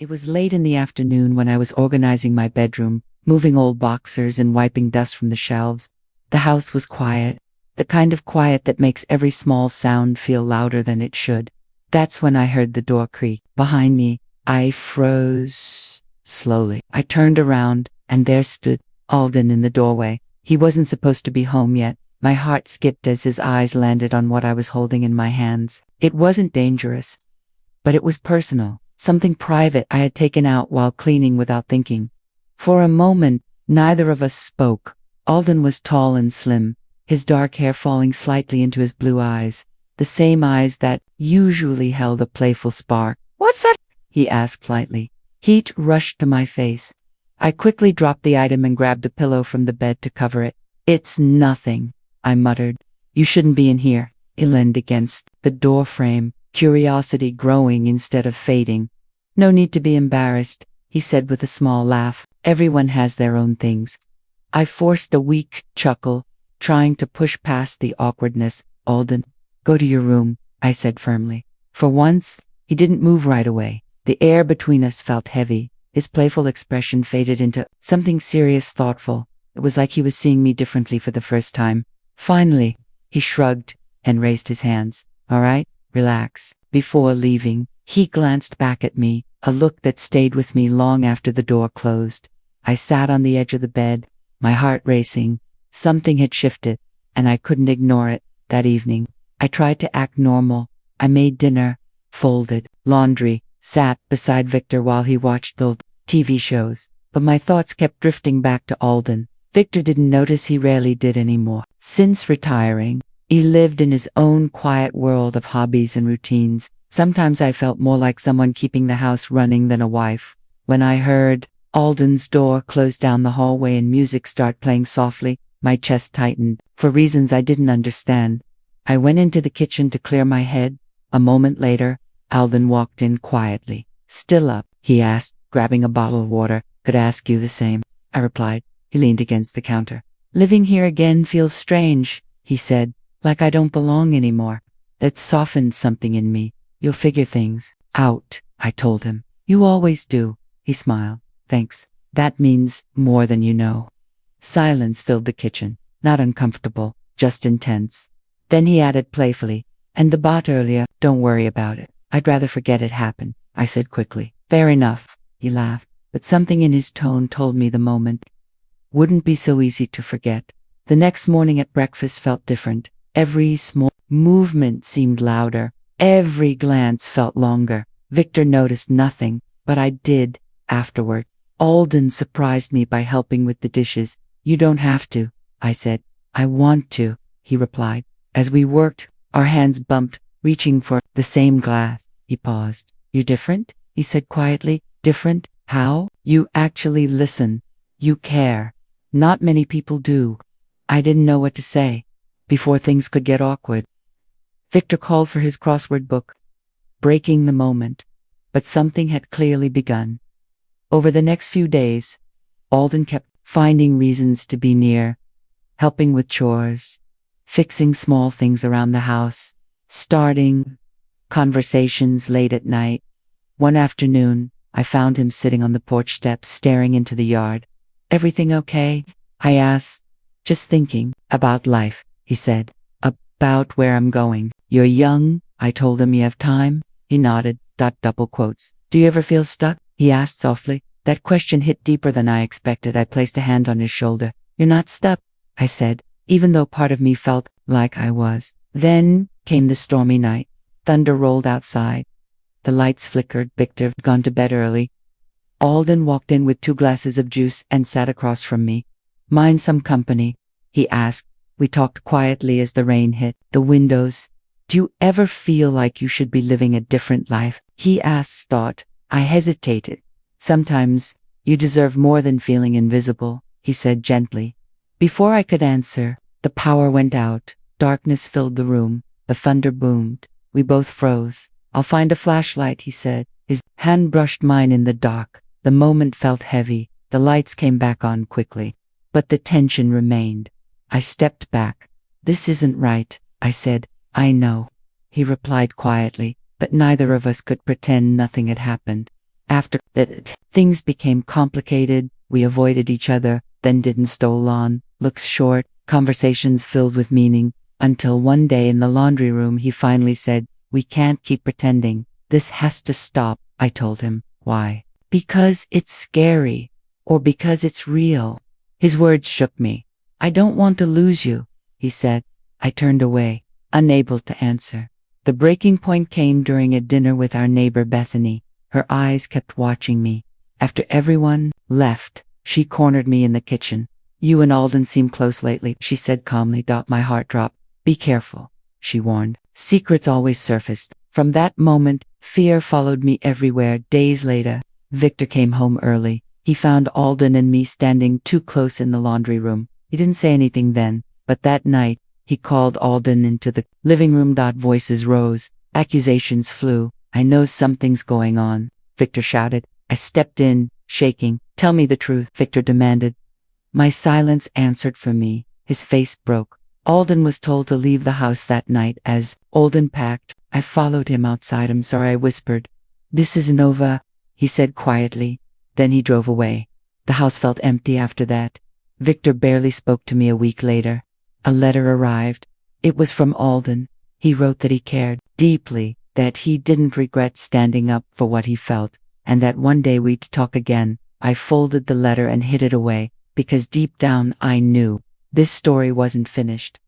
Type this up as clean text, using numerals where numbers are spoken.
It was late in the afternoon when I was organizing my bedroom, moving old boxers and wiping dust from the shelves. The house was quiet, the kind of quiet that makes every small sound feel louder than it should. That's when I heard the door creak. Behind me, I froze. Slowly, I turned around, and there stood Alden in the doorway. He wasn't supposed to be home yet. My heart skipped as his eyes landed on what I was holding in my hands. It wasn't dangerous, but it was personal. Something private I had taken out while cleaning without thinking. For a moment, neither of us spoke. Alden was tall and slim, his dark hair falling slightly into his blue eyes, the same eyes that usually held a playful spark. "What's that?" he asked lightly. Heat rushed to my face. I quickly dropped the item and grabbed a pillow from the bed to cover it. "It's nothing," I muttered. "You shouldn't be in here." He leaned against the door frame, curiosity growing instead of fading. "No need to be embarrassed," he said with a small laugh. "Everyone has their own things." I forced a weak chuckle, trying to push past the awkwardness. "Alden, go to your room," I said firmly. For once, he didn't move right away. The air between us felt heavy. His playful expression faded into something serious, thoughtful. It was like he was seeing me differently for the first time. Finally, he shrugged and raised his hands. "All right, relax." Before leaving, he glanced back at me, a look that stayed with me long after the door closed. I sat on the edge of the bed, my heart racing. Something had shifted, and I couldn't ignore it. That evening, I tried to act normal. I made dinner, folded laundry, sat beside Victor while he watched old TV shows. But my thoughts kept drifting back to Alden. Victor didn't notice, he rarely did anymore. Since retiring, he lived in his own quiet world of hobbies and routines. Sometimes I felt more like someone keeping the house running than a wife. When I heard Alden's door close down the hallway and music start playing softly, my chest tightened. For reasons I didn't understand, I went into the kitchen to clear my head. A moment later, Alden walked in quietly. "Still up?" he asked, grabbing a bottle of water. "Could ask you the same," I replied. He leaned against the counter. "Living here again feels strange," he said, "like I don't belong anymore." That softened something in me. "You'll figure things out," I told him. "You always do." He smiled. "Thanks. That means more than you know." Silence filled the kitchen, not uncomfortable, just intense. Then he added playfully, "And the bot earlier, don't worry about it. I'd rather forget it happened," I said quickly. "Fair enough," he laughed, but something in his tone told me the moment wouldn't be so easy to forget. The next morning at breakfast felt different. Every small movement seemed louder. Every glance felt longer. Victor noticed nothing, but I did afterward. Alden surprised me by helping with the dishes. "You don't have to," I said. "I want to," he replied. As we worked, our hands bumped, reaching for the same glass. He paused. "You're different?" he said quietly. "Different? How?" "You actually listen. You care. Not many people do." I didn't know what to say. Before things could get awkward, Victor called for his crossword book, breaking the moment. But something had clearly begun. Over the next few days, Alden kept finding reasons to be near, helping with chores, fixing small things around the house, starting conversations late at night. One afternoon, I found him sitting on the porch steps staring into the yard. "Everything okay?" I asked. "Just thinking about life," he said. "About where I'm going." "You're young," I told him. "You have time?" He nodded. Double quotes. "Do you ever feel stuck?" he asked softly. That question hit deeper than I expected. I placed a hand on his shoulder. "You're not stuck," I said, even though part of me felt like I was. Then came the stormy night. Thunder rolled outside. The lights flickered. Victor had gone to bed early. Alden walked in with 2 glasses of juice and sat across from me. "Mind some company?" he asked. We talked quietly as the rain hit the windows. "Do you ever feel like you should be living a different life?" he asked. Thought. I hesitated. "Sometimes you deserve more than feeling invisible," he said gently. Before I could answer, the power went out. Darkness filled the room. The thunder boomed. We both froze. "I'll find a flashlight," he said. His hand brushed mine in the dark. The moment felt heavy. The lights came back on quickly. But the tension remained. I stepped back. "This isn't right," I said. "I know," he replied quietly, but neither of us could pretend nothing had happened. After that, things became complicated. We avoided each other, then didn't stole on, looks short, conversations filled with meaning, until one day in the laundry room he finally said, "We can't keep pretending. This has to stop." I told him. Why? Because it's scary. Or because it's real. His words shook me. "I don't want to lose you," he said. I turned away, unable to answer. The breaking point came during a dinner with our neighbor Bethany. Her eyes kept watching me. After everyone left, she cornered me in the kitchen. "You and Alden seem close lately," she said calmly. My heart dropped. "Be careful," she warned. Secrets always surfaced. From that moment, fear followed me everywhere. Days later, Victor came home early. He found Alden and me standing too close in the laundry room. He didn't say anything then, but that night, he called Alden into the living room. Voices rose. Accusations flew. "I know something's going on," Victor shouted. I stepped in, shaking. "Tell me the truth," Victor demanded. My silence answered for me. His face broke. Alden was told to leave the house that night. As Alden packed, I followed him outside. "I'm sorry," I whispered. "This isn't over," he said quietly. Then he drove away. The house felt empty after that. Victor barely spoke to me. A week later, a letter arrived. It was from Alden. He wrote that he cared deeply, that he didn't regret standing up for what he felt, and that one day we'd talk again. I folded the letter and hid it away, because deep down I knew this story wasn't finished.